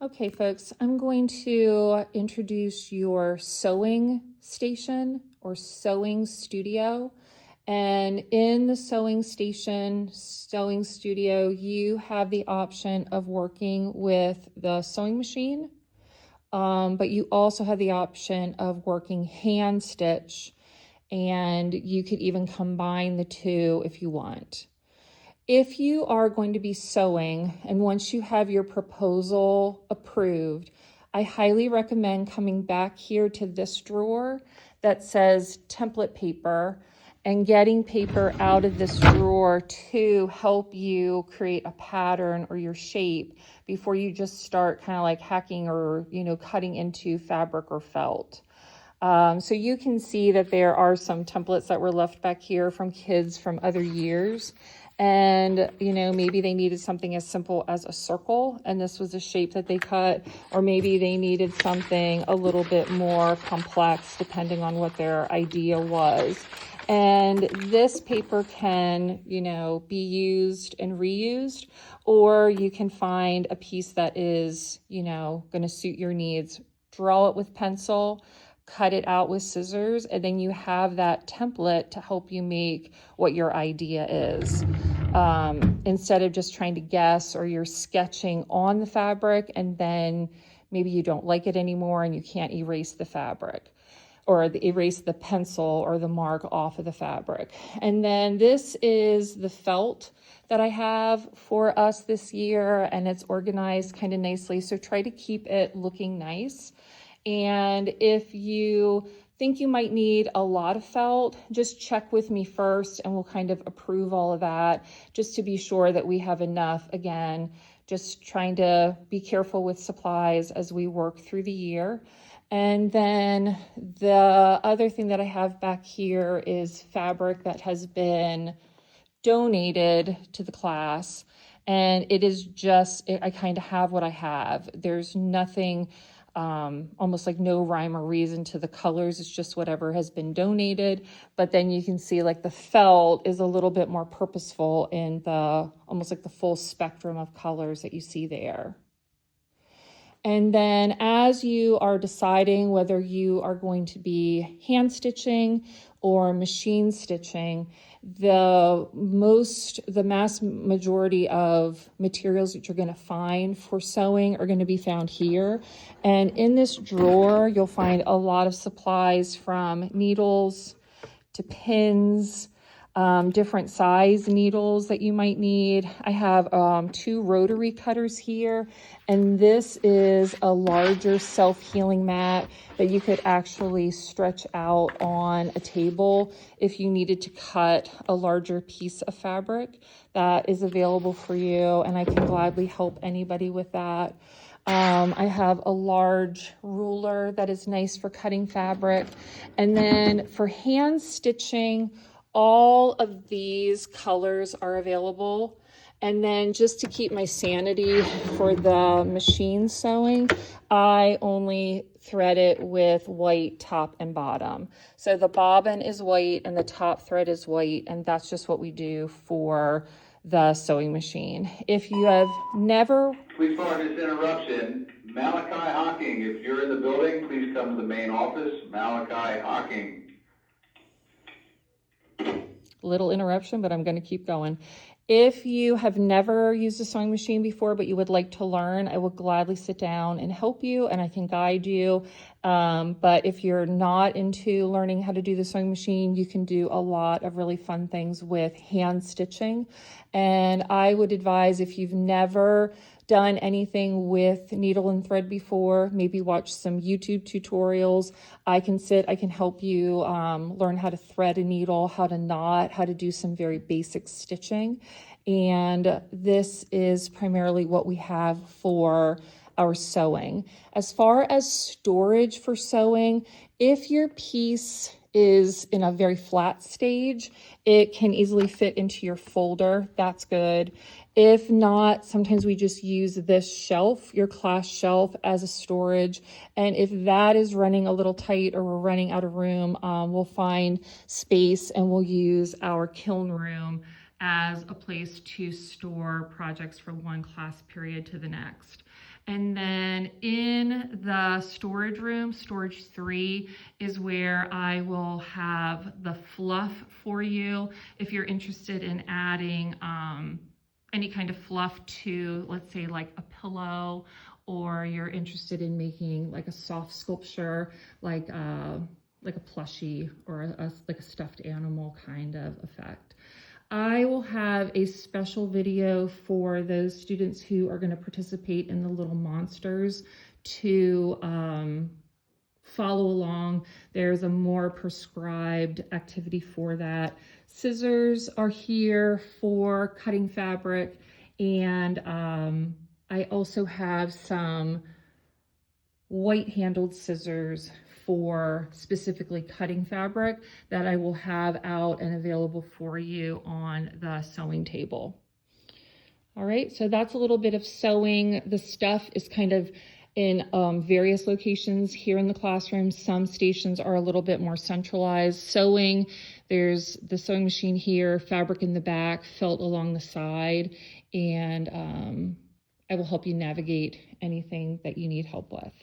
Okay, folks, I'm going to introduce your sewing station or sewing studio. And in the sewing studio, you have the option of working with the sewing machine, but you also have the option of working hand stitch, and you could even combine the two if you want. If you are going to be sewing, and once you have your proposal approved, I highly recommend coming back here to this drawer that says template paper and getting paper out of this drawer to help you create a pattern or your shape before you just start kind of like hacking or, cutting into fabric or felt. So you can see that there are some templates that were left back here from kids from other years. And, maybe they needed something as simple as a circle, and this was a shape that they cut, or maybe they needed something a little bit more complex depending on what their idea was. And this paper can, be used and reused, or you can find a piece that is, going to suit your needs. Draw it with pencil, cut it out with scissors, and then you have that template to help you make what your idea is. Instead of just trying to guess, or you're sketching on the fabric and then maybe you don't like it anymore and you can't erase the fabric or erase the pencil or the mark off of the fabric. And then this is the felt that I have for us this year, and it's organized kind of nicely. So try to keep it looking nice. And if you think you might need a lot of felt, just check with me first and we'll kind of approve all of that just to be sure that we have enough. Again, just trying to be careful with supplies as we work through the year. And then the other thing that I have back here is fabric that has been donated to the class. And it is just, I kind of have what I have. There's nothing, almost like no rhyme or reason to the colors. It's just whatever has been donated. But then you can see like the felt is a little bit more purposeful in the, almost like the full spectrum of colors that you see there. And then as you are deciding whether you are going to be hand stitching or machine stitching, the mass majority of materials that you're going to find for sewing are going to be found here. And in this drawer, you'll find a lot of supplies from needles to pins, different size needles that you might need. I have 2 rotary cutters here, and this is a larger self-healing mat that you could actually stretch out on a table if you needed to cut a larger piece of fabric. That is available for you, and I can gladly help anybody with that. I have a large ruler that is nice for cutting fabric. And then for hand stitching, all of these colors are available. And then just to keep my sanity for the machine sewing, I only thread it with white top and bottom. So the bobbin is white and the top thread is white, and that's just what we do for the sewing machine. If you have never... Please pardon this interruption. Malachi Hocking, if you're in the building, please come to the main office. Malachi Hocking. Little interruption, but I'm going to keep going. If you have never used a sewing machine before, but you would like to learn, I will gladly sit down and help you, and I can guide you. But if you're not into learning how to do the sewing machine, you can do a lot of really fun things with hand stitching. And I would advise, if you've never done anything with needle and thread before, maybe watch some YouTube tutorials. I can help you learn how to thread a needle, how to knot, how to do some very basic stitching. And this is primarily what we have for our sewing. As far as storage for sewing, if your piece is in a very flat stage, it can easily fit into your folder. That's good. If not, sometimes we just use this shelf, your class shelf, as a storage. And if that is running a little tight or we're running out of room, we'll find space and we'll use our kiln room as a place to store projects from one class period to the next. And then in the storage room, storage 3 is where I will have the fluff for you. If you're interested in adding any kind of fluff to, let's say, like a pillow, or you're interested in making like a soft sculpture, like a plushie or like a stuffed animal kind of effect. I will have a special video for those students who are going to participate in the Little Monsters to follow along. There's a more prescribed activity for that. Scissors are here for cutting fabric, and I also have some white-handled scissors for specifically cutting fabric that I will have out and available for you on the sewing table. All right, so that's a little bit of sewing. The stuff is kind of in various locations here in the classroom. Some stations are a little bit more centralized. Sewing, there's the sewing machine here, fabric in the back, felt along the side, and I will help you navigate anything that you need help with.